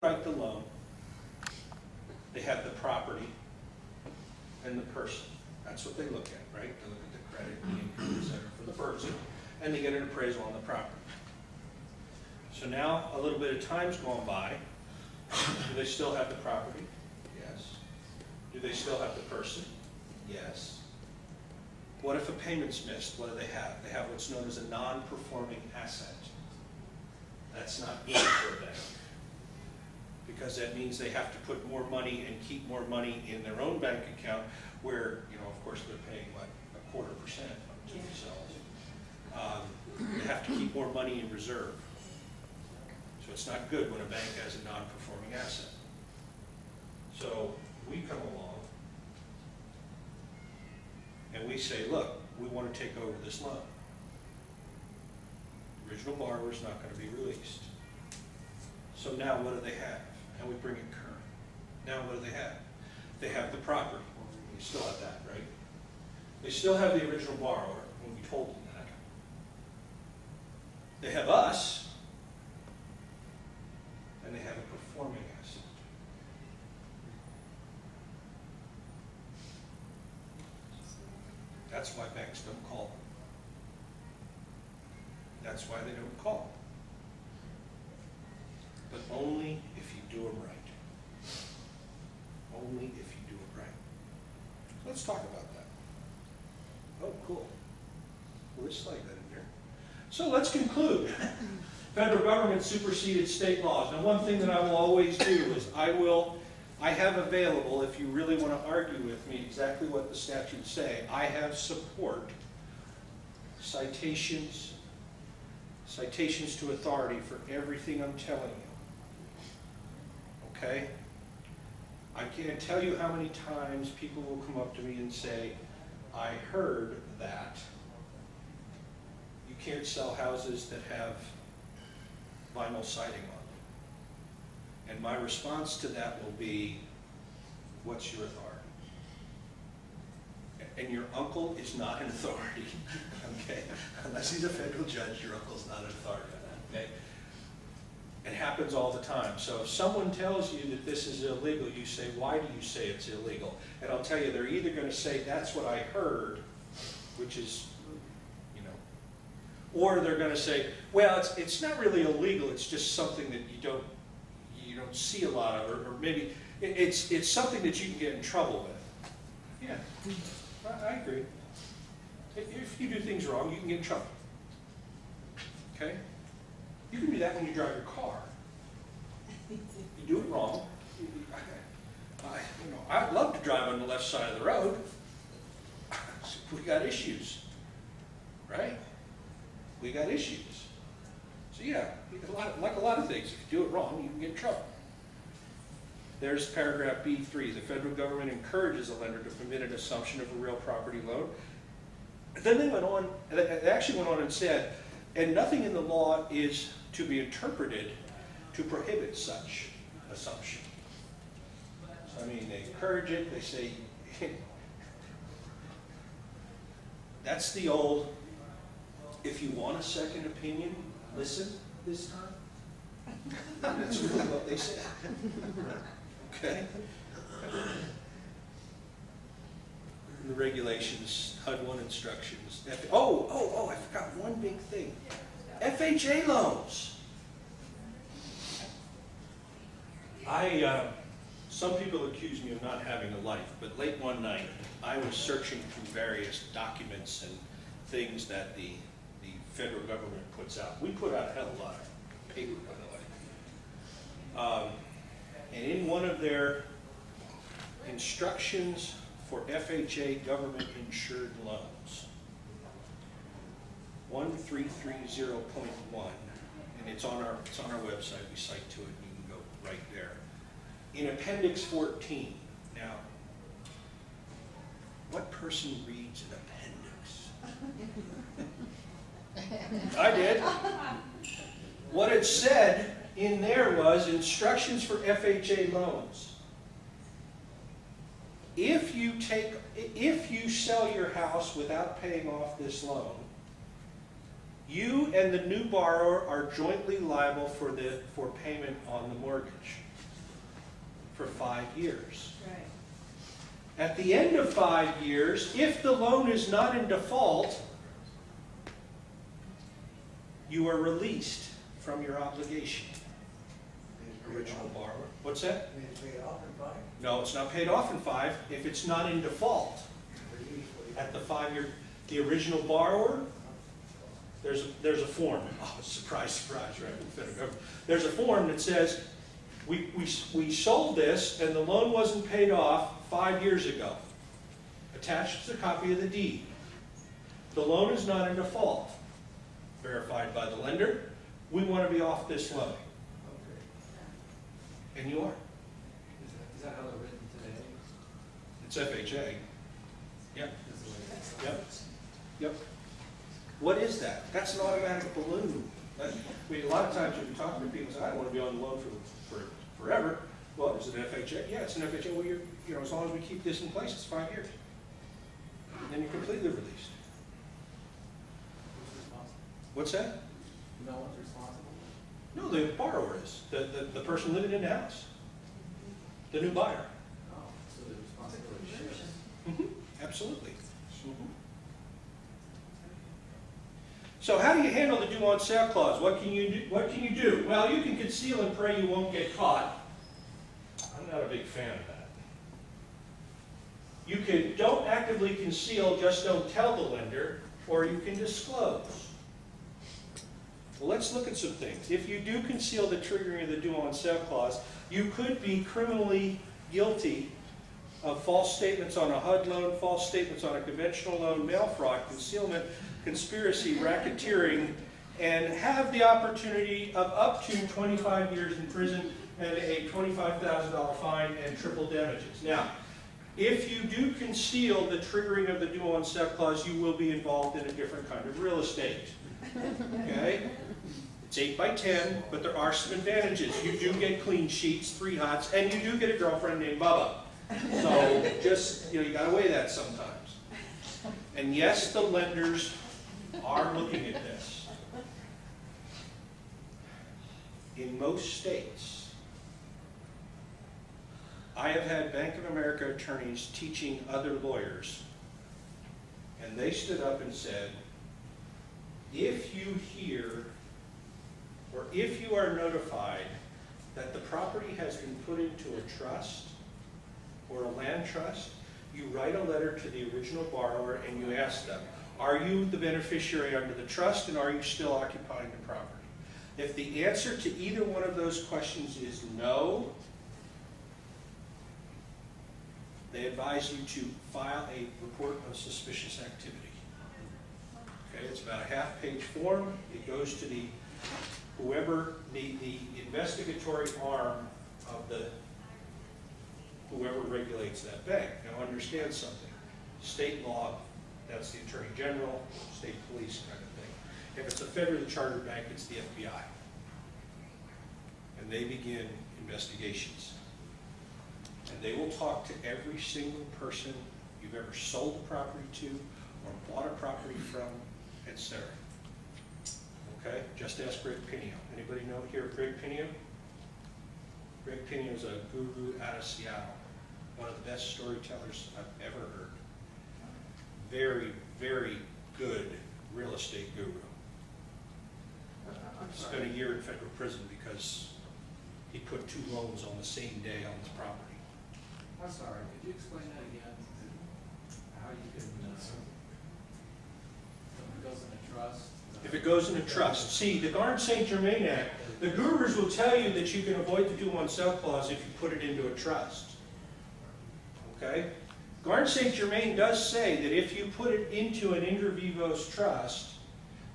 write the loan, they have the property and the person. That's what they look at, right? They look at the credit, the income, et cetera, for the person, and they get an appraisal on the property. So now a little bit of time's gone by. Do they still have the property? Yes. Do they still have the person? Yes. What if a payment's missed? What do they have? They have what's known as a non-performing asset. That's not good for a bank, because that means they have to put more money and keep more money in their own bank account, where, you know, of course, they're paying, what, 0.25% to themselves. They have to keep more money in reserve. So it's not good when a bank has a non-performing asset. So we come along and we say, look, we want to take over this loan. The original borrower is not going to be released. So now what do they have? And we bring it current. Now what do they have? They have the property. You still have that, right? They still have the original borrower when we told them that. They have us, and they have a performing asset. That's why banks don't call them. That's why they don't call. But only if you do them right. Only if you do it right. Let's talk about that. Oh, cool. Well, let's slide that in here. So let's conclude. Federal government superseded state laws. Now, one thing that I will always do is I have available, if you really want to argue with me exactly what the statutes say, I have support, citations to authority for everything I'm telling you. Okay? I can't tell you how many times people will come up to me and say, I heard that you can't sell houses that have vinyl siding on them. And my response to that will be, what's your authority? And your uncle is not an authority, okay? Unless he's a federal judge, your uncle's not an authority on that, okay? It happens all the time. So if someone tells you that this is illegal, you say, why do you say it's illegal? And I'll tell you, they're either going to say, that's what I heard, which is, you know, or they're going to say, well, it's not really illegal, it's just something that you don't see a lot of, or maybe it's something that you can get in trouble with. Yeah, I agree. If you do things wrong, you can get in trouble. Okay? You can do that when you drive your car. You do it wrong. I'd love to drive on the left side of the road. We got issues, right? We got issues. So yeah, like a lot of things, if you do it wrong, you can get in trouble. There's paragraph B3. The federal government encourages a lender to permit an assumption of a real property loan. Then they went on, they actually went on and said, and nothing in the law is to be interpreted to prohibit such assumption. So, I mean, they encourage it, they say, that's the old, if you want a second opinion, listen this time. That's really what they said. Okay? The regulations, HUD-1 instructions. I forgot one big thing. FHA loans. Some people accuse me of not having a life, but late one night, I was searching through various documents and things that the federal government puts out. We put out a hell of a lot of paper, by the way. And in one of their instructions for FHA government-insured loans, 1330.1, and it's on our website. We cite to it. You can go right there. In Appendix 14. Now, what person reads an appendix? I did. What it said in there was instructions for FHA loans. If you sell your house without paying off this loan, you and the new borrower are jointly liable for payment on the mortgage. for 5 years. Right. At the end of 5 years, if the loan is not in default, you are released from your obligation. Original borrower. What's that? It's paid off in 5? No, it's not paid off in 5 if it's not in default. At the 5-year, the original borrower, there's a form. Oh, surprise, surprise, right? There's a form that says, we sold this and the loan wasn't paid off 5 years ago. Attached is a copy of the deed. The loan is not in default. Verified by the lender. We want to be off this loan. And you are. Is that how they're written today? It's FHA. Yep. Is the way it's- Yep. Yep. What is that? That's an automatic balloon. I mean, a lot of times when you talk to people, say, I don't want to be on the loan for forever. Well, is it an FHA? Yeah, it's an FHA. Well, you know, as long as we keep this in place, it's 5 years. And then you're completely released. Who's responsible? What's that? No one's responsible? No, the borrower is. The person living in the house. The new buyer. Oh, so the responsibility shifts. Absolutely. So how do you handle the due on sale clause? What can you do? What can you do? Well, you can conceal and pray you won't get caught. I'm not a big fan of that. You can don't actively conceal, just don't tell the lender, or you can disclose. Well, let's look at some things. If you do conceal the triggering of the due on sale clause, you could be criminally guilty of false statements on a HUD loan, false statements on a conventional loan, mail fraud, concealment, conspiracy, racketeering, and have the opportunity of up to 25 years in prison and a $25,000 fine and triple damages. Now, if you do conceal the triggering of the due on sale clause, you will be involved in a different kind of real estate. Okay? It's 8 by 10, but there are some advantages. You do get clean sheets, 3 hots, and you do get a girlfriend named Bubba. So just, you gotta weigh that sometimes. And yes, the lenders are looking at this. In most states, I have had Bank of America attorneys teaching other lawyers, and they stood up and said, if you hear or if you are notified that the property has been put into a trust or a land trust, you write a letter to the original borrower and you ask them, are you the beneficiary under the trust and are you still occupying the property? If the answer to either one of those questions is no, they advise you to file a report of suspicious activity. Okay, it's about a half-page form. It goes to the investigatory arm of whoever regulates that bank. Now understand something. State law, that's the Attorney General, state police kind of thing. If it's a federally chartered bank, it's the FBI. And they begin investigations. And they will talk to every single person you've ever sold a property to or bought a property from, etc. Okay? Just ask Greg Pinio. Anybody know here Greg Pinio? Greg Pinio is a guru out of Seattle. One of the best storytellers I've ever heard. Very, very good real estate guru. Spent a year in federal prison because he put 2 loans on the same day on his property. I'm sorry, could you explain that again? How you can, if it goes in a trust? If it goes in a trust. See, the Garn St. Germain Act, the gurus will tell you that you can avoid the due on sale clause if you put it into a trust. Okay? Garn St. Germain does say that if you put it into an inter vivos trust,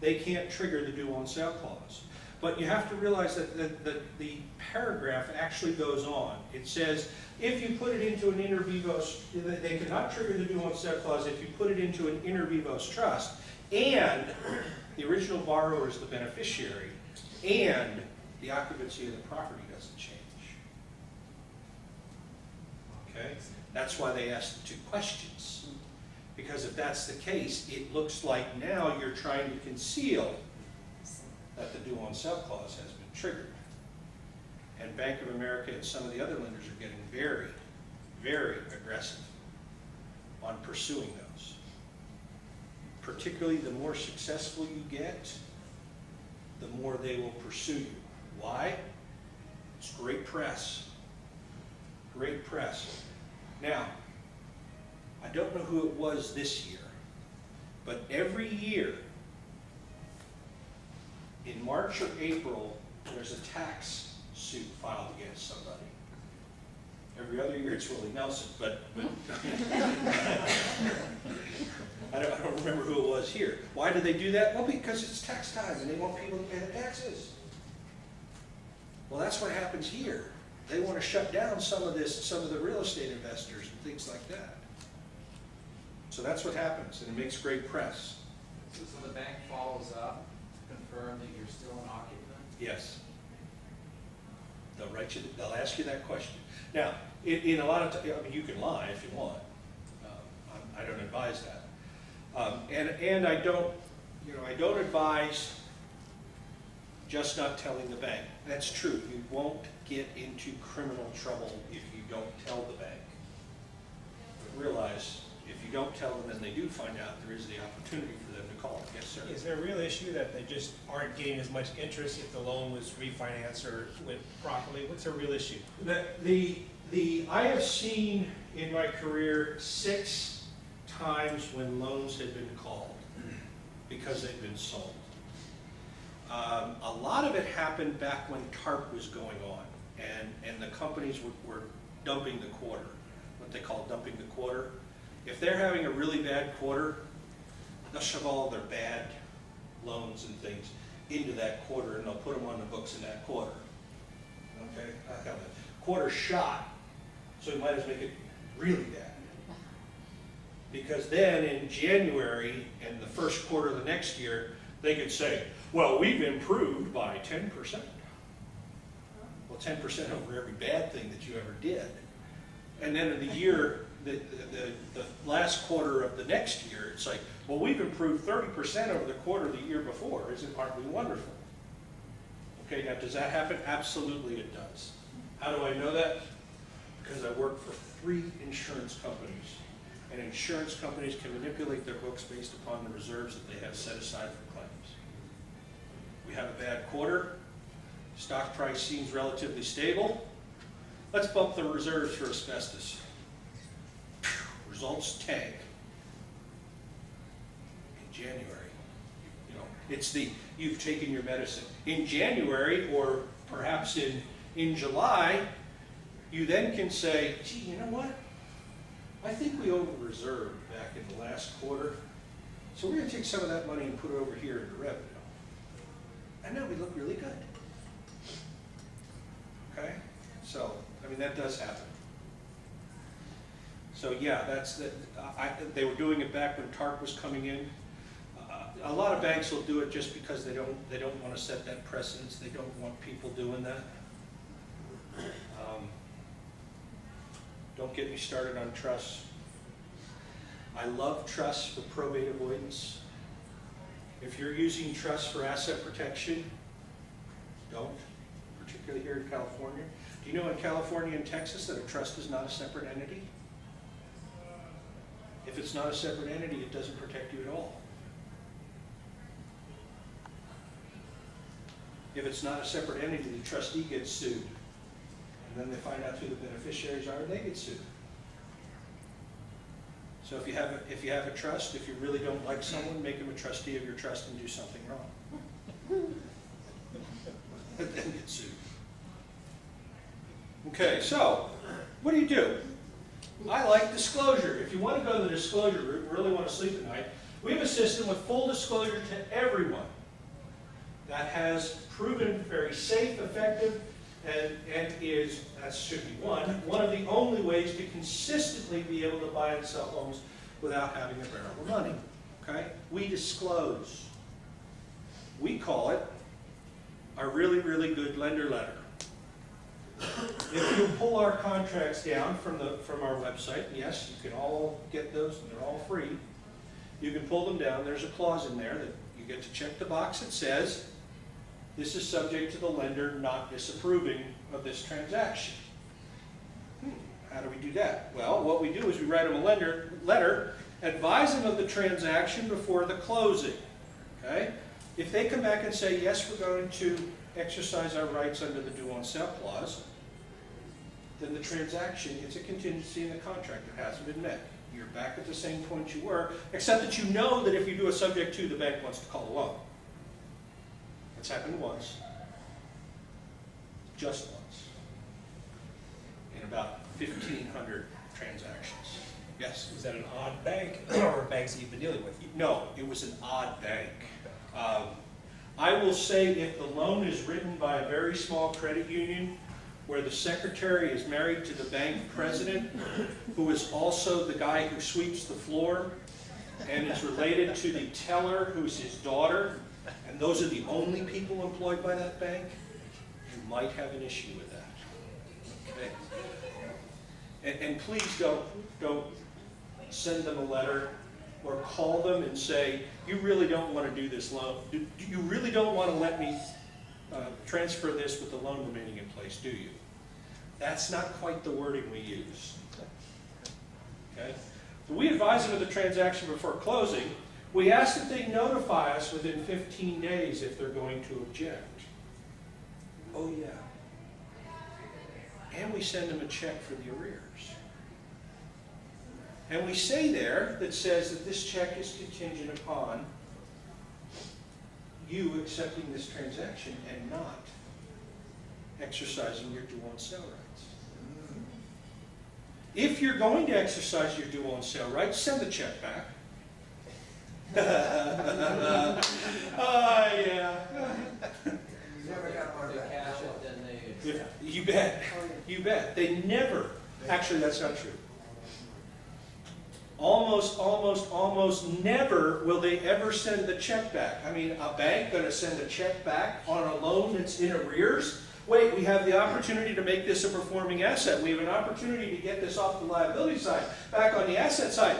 they can't trigger the due on sale clause. But you have to realize that the paragraph actually goes on. It says, if you put it into an inter vivos, they cannot trigger the due on sale clause if you put it into an inter vivos trust, and the original borrower is the beneficiary, and the occupancy of the property doesn't change. Okay? That's why they asked the 2 questions. Because if that's the case, it looks like now you're trying to conceal that the due on sale clause has been triggered. And And Bank of America and some of the other lenders are getting very, very aggressive on pursuing those. Particularly the more successful you get, the more they will pursue you. Why? It's great press. Great press. Now, I don't know who it was this year, but every year, in March or April, there's a tax suit filed against somebody. Every other year it's Willie Nelson, but I don't remember who it was here. Why do they do that? Well, because it's tax time and they want people to pay the taxes. Well, that's what happens here. They want to shut down some of the real estate investors and things like that. So that's what happens, and it makes great press. So the bank follows up to confirm that you're still an occupant? Yes. They'll ask you that question. Now, in a lot of times, I mean, you can lie if you want. I don't advise that. And I don't advise just not telling the bank. That's true. You won't get into criminal trouble if you don't tell the bank. But realize, if you don't tell them and they do find out, there is the opportunity for them to call. Yes, sir. Is there a real issue that they just aren't getting as much interest if the loan was refinanced or went properly? What's a real issue? I have seen in my career 6 times when loans had been called because they'd been sold. A lot of it happened back when TARP was going on, and the companies were dumping the quarter, what they call dumping the quarter. If they're having a really bad quarter, they'll shove all their bad loans and things into that quarter, and they'll put them on the books in that quarter. Okay, I have a quarter shot, so you might as well make it really bad. Because then in January and the first quarter of the next year, they could say, well, we've improved by 10%. Well, 10% over every bad thing that you ever did. And then in the year, the last quarter of the next year, it's like, well, we've improved 30% over the quarter of the year before. Aren't we wonderful? Okay, now does that happen? Absolutely it does. How do I know that? Because I work for 3 insurance companies. And insurance companies can manipulate their books based upon the reserves that they have set aside for claims. We have a bad quarter. Stock price seems relatively stable. Let's bump the reserves for asbestos. Results tank. In January, it's you've taken your medicine. In January, or perhaps in July, you then can say, gee, you know what? I think we over-reserved back in the last quarter, so we're going to take some of that money and put it over here into revenue. And now we look really good. Okay? So, I mean, that does happen. So yeah, they were doing it back when TARP was coming in. A lot of banks will do it just because they don't want to set that precedence. They don't want people doing that. Don't get me started on trusts. I love trusts for probate avoidance. If you're using trusts for asset protection, don't, particularly here in California. Do you know in California and Texas that a trust is not a separate entity? If it's not a separate entity, it doesn't protect you at all. If it's not a separate entity, the trustee gets sued. And then they find out who the beneficiaries are, and they get sued. So if you have a trust, if you really don't like someone, make them a trustee of your trust and do something wrong. And then get sued. Okay, so what do? I like disclosure. If you want to go the disclosure route and really want to sleep at night, we have a system with full disclosure to everyone that has proven very safe, effective, and is, that should be one of the only ways to consistently be able to buy and sell homes without having a barrel of money. Okay? We disclose. We call it a really, really good lender letter. If you pull our contracts down from our website, yes, you can all get those, and they're all free. You can pull them down. There's a clause in there that you get to check the box that says, this is subject to the lender not disapproving of this transaction. How do we do that? Well, what we do is we write them a letter, advise them of the transaction before the closing. Okay? If they come back and say, yes, we're going to exercise our rights under the due on sale clause, then the transaction, it's a contingency in the contract that hasn't been met. You're back at the same point you were, except that you know that if you do a subject to, the bank wants to call a loan. It's happened once. Just once. In about 1,500 transactions. Yes? Was that an odd bank or banks that you've been dealing with? No, it was an odd bank. I will say if the loan is written by a very small credit union where the secretary is married to the bank president, who is also the guy who sweeps the floor, and is related to the teller, who's his daughter, and those are the only people employed by that bank, you might have an issue with that. Okay? And please don't send them a letter or call them and say, you really don't want to do this loan. You really don't want to let me transfer this with the loan remaining in place, do you? That's not quite the wording we use. Okay? So we advise them of the transaction before closing. We ask that they notify us within 15 days if they're going to object. Oh yeah. And we send them a check for the arrears. And we say there that says that this check is contingent upon you accepting this transaction and not exercising your due on sale rights. If you're going to exercise your due on sale rights, send the check back. Yeah. Never got part of that. Cash it, then they. You bet. You bet. They never. Actually, that's not true. Almost never will they ever send the check back. I mean, a bank going to send a check back on a loan that's in arrears? Wait, we have the opportunity to make this a performing asset. We have an opportunity to get this off the liability side, back on the asset side.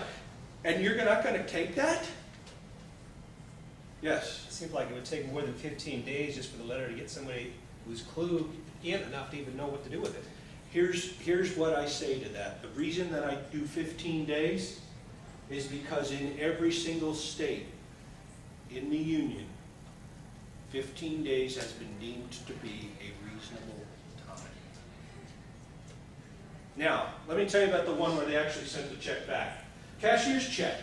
And you're not going to take that? Yes. It seems like it would take more than 15 days just for the letter to get somebody who's clued in enough to even know what to do with it. Here's what I say to that. The reason that I do 15 days is because in every single state in the union, 15 days has been deemed to be a reasonable time. Now, let me tell you about the one where they actually sent the check back. Cashier's check.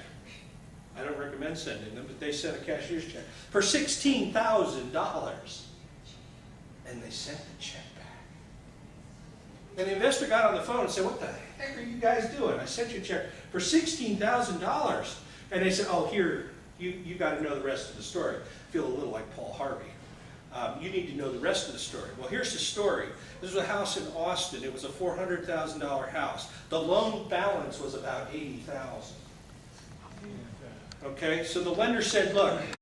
I don't recommend sending them, but they sent a cashier's check for $16,000. And they sent the check back. And the investor got on the phone and said, what the heck are you guys doing? I sent you a check for $16,000. And they said, oh, here, you got to know the rest of the story. I feel a little like Paul Harvey. You need to know the rest of the story. Well, here's the story. This was a house in Austin. It was a $400,000 house. The loan balance was about $80,000. Okay, so the lender said, look,